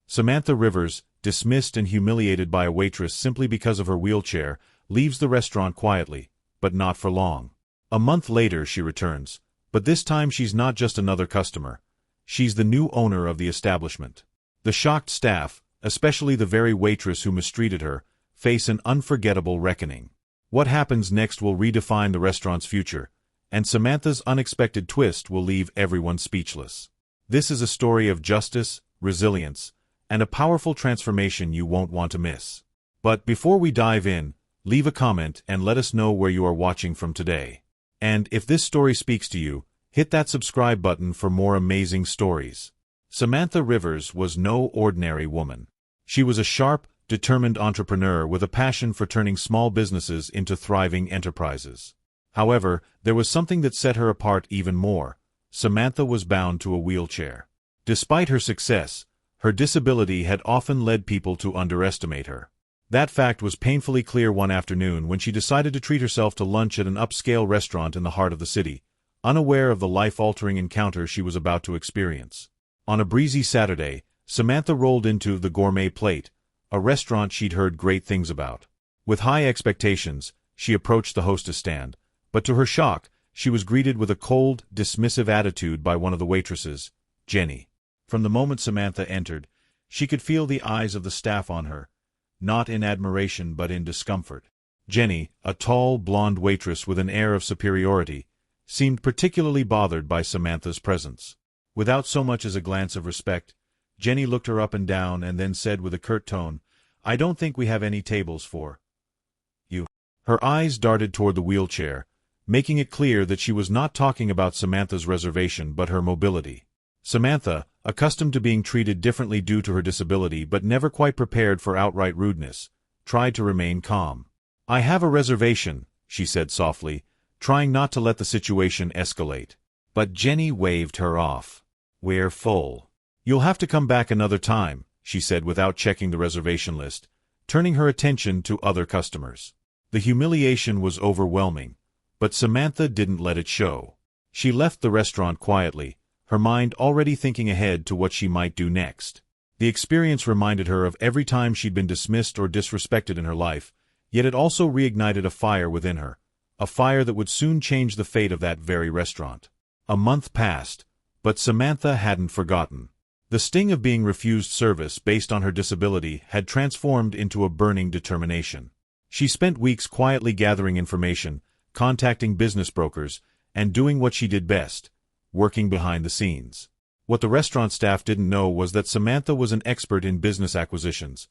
Samantha Rivers, dismissed and humiliated by a waitress simply because of her wheelchair, leaves the restaurant quietly, but not for long. A month later she returns, but this time she's not just another customer. She's the new owner of the establishment. The shocked staff, especially the very waitress who mistreated her, face an unforgettable reckoning. What happens next will redefine the restaurant's future, and Samantha's unexpected twist will leave everyone speechless. This is a story of justice, resilience, and a powerful transformation you won't want to miss. But before we dive in, leave a comment and let us know where you are watching from today. And if this story speaks to you, hit that subscribe button for more amazing stories. Samantha Rivers was no ordinary woman. She was a sharp, determined entrepreneur with a passion for turning small businesses into thriving enterprises. However, there was something that set her apart even more. Samantha was bound to a wheelchair. Despite her success, her disability had often led people to underestimate her. That fact was painfully clear one afternoon when she decided to treat herself to lunch at an upscale restaurant in the heart of the city, unaware of the life-altering encounter she was about to experience. On a breezy Saturday, Samantha rolled into the Gourmet Plate, a restaurant she'd heard great things about. With high expectations, she approached the hostess stand, but to her shock, she was greeted with a cold, dismissive attitude by one of the waitresses, Jenny. From the moment Samantha entered, she could feel the eyes of the staff on her, not in admiration but in discomfort. Jenny, a tall, blonde waitress with an air of superiority, seemed particularly bothered by Samantha's presence. Without so much as a glance of respect, Jenny looked her up and down and then said with a curt tone, "I don't think we have any tables for you." Her eyes darted toward the wheelchair, making it clear that she was not talking about Samantha's reservation but her mobility. Samantha, accustomed to being treated differently due to her disability but never quite prepared for outright rudeness, tried to remain calm. "I have a reservation," she said softly, trying not to let the situation escalate. But Jenny waved her off. "We're full. You'll have to come back another time," she said without checking the reservation list, turning her attention to other customers. The humiliation was overwhelming, but Samantha didn't let it show. She left the restaurant quietly, her mind already thinking ahead to what she might do next. The experience reminded her of every time she'd been dismissed or disrespected in her life, yet it also reignited a fire within her, a fire that would soon change the fate of that very restaurant. A month passed, but Samantha hadn't forgotten. The sting of being refused service based on her disability had transformed into a burning determination. She spent weeks quietly gathering information, contacting business brokers, and doing what she did best, working behind the scenes. What the restaurant staff didn't know was that Samantha was an expert in business acquisitions,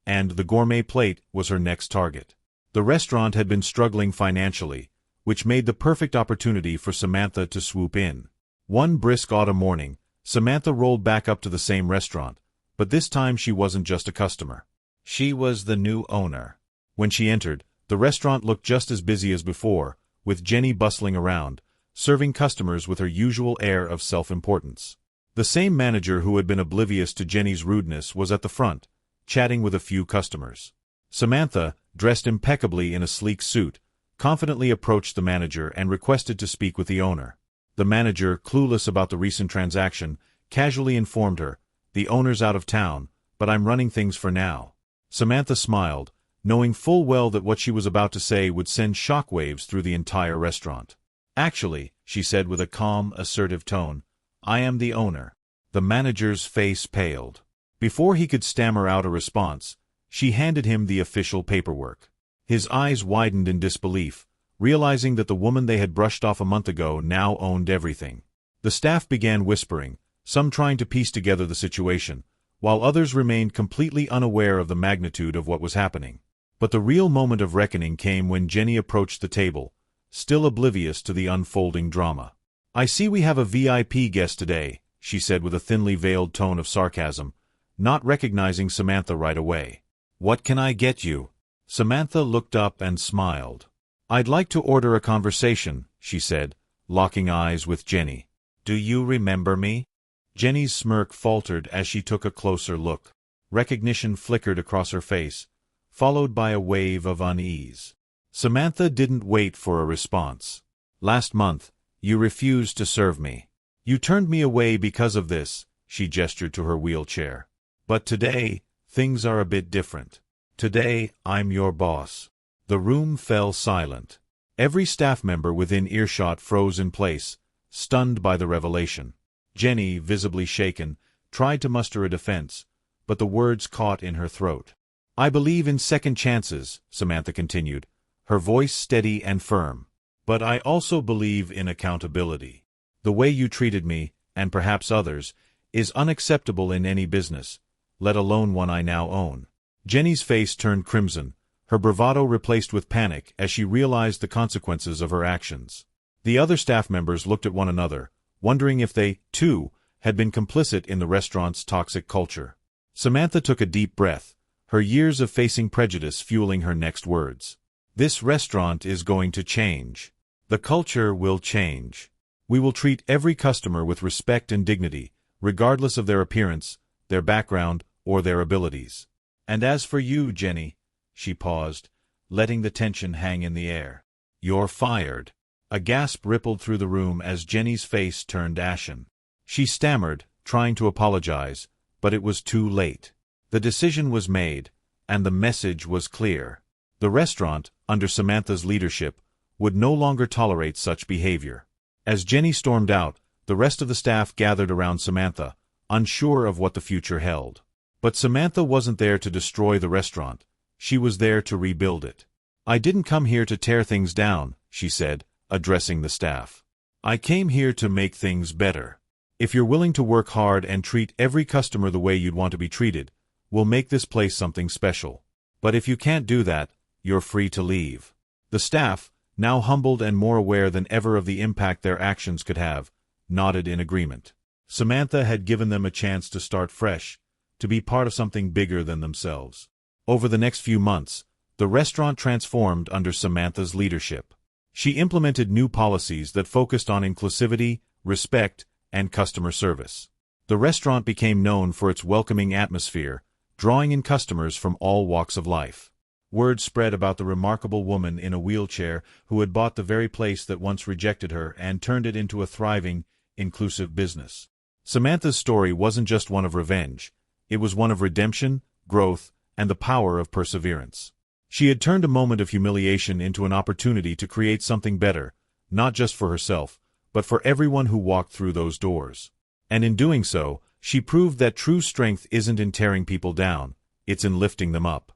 and the Gourmet Plate was her next target. The restaurant had been struggling financially, which made the perfect opportunity for Samantha to swoop in. One brisk autumn morning, Samantha rolled back up to the same restaurant, but this time she wasn't just a customer. She was the new owner. When she entered, the restaurant looked just as busy as before, with Jenny bustling around, serving customers with her usual air of self-importance. The same manager who had been oblivious to Jenny's rudeness was at the front, chatting with a few customers. Samantha, dressed impeccably in a sleek suit, confidently approached the manager and requested to speak with the owner. The manager, clueless about the recent transaction, casually informed her, "The owner's out of town, but I'm running things for now." Samantha smiled, knowing full well that what she was about to say would send shockwaves through the entire restaurant. "Actually," she said with a calm, assertive tone, "I am the owner." The manager's face paled. Before he could stammer out a response, she handed him the official paperwork. His eyes widened in disbelief, realizing that the woman they had brushed off a month ago now owned everything. The staff began whispering, some trying to piece together the situation, while others remained completely unaware of the magnitude of what was happening. But the real moment of reckoning came when Jenny approached the table, still oblivious to the unfolding drama. "I see we have a VIP guest today," she said with a thinly veiled tone of sarcasm, not recognizing Samantha right away. "What can I get you?" Samantha looked up and smiled. "I'd like to order a conversation," she said, locking eyes with Jenny. "Do you remember me?" Jenny's smirk faltered as she took a closer look. Recognition flickered across her face, followed by a wave of unease. Samantha didn't wait for a response. "Last month, you refused to serve me. You turned me away because of this," she gestured to her wheelchair. But today, things are a bit different. Today, I'm your boss." The room fell silent. Every staff member within earshot froze in place, stunned by the revelation. Jenny, visibly shaken, tried to muster a defense, but the words caught in her throat. "I believe in second chances," Samantha continued, her voice steady and firm. "But I also believe in accountability. The way you treated me, and perhaps others, is unacceptable in any business, let alone one I now own." Jenny's face turned crimson, her bravado replaced with panic as she realized the consequences of her actions. The other staff members looked at one another, wondering if they, too, had been complicit in the restaurant's toxic culture. Samantha took a deep breath, her years of facing prejudice fueling her next words. "This restaurant is going to change. The culture will change. We will treat every customer with respect and dignity, regardless of their appearance, their background, or their abilities. And as for you, Jenny," she paused, letting the tension hang in the air, "you're fired." A gasp rippled through the room as Jenny's face turned ashen. She stammered, trying to apologize, but it was too late. The decision was made, and the message was clear. The restaurant, under Samantha's leadership, would no longer tolerate such behavior. As Jenny stormed out, the rest of the staff gathered around Samantha, unsure of what the future held. But Samantha wasn't there to destroy the restaurant. She was there to rebuild it. "I didn't come here to tear things down," she said, addressing the staff. "I came here to make things better. If you're willing to work hard and treat every customer the way you'd want to be treated, we'll make this place something special. But if you can't do that, you're free to leave." The staff, now humbled and more aware than ever of the impact their actions could have, nodded in agreement. Samantha had given them a chance to start fresh, to be part of something bigger than themselves. Over the next few months, the restaurant transformed under Samantha's leadership. She implemented new policies that focused on inclusivity, respect, and customer service. The restaurant became known for its welcoming atmosphere, drawing in customers from all walks of life. Word spread about the remarkable woman in a wheelchair who had bought the very place that once rejected her and turned it into a thriving, inclusive business. Samantha's story wasn't just one of revenge. It was one of redemption, growth, and the power of perseverance. She had turned a moment of humiliation into an opportunity to create something better, not just for herself, but for everyone who walked through those doors. And in doing so, she proved that true strength isn't in tearing people down, it's in lifting them up.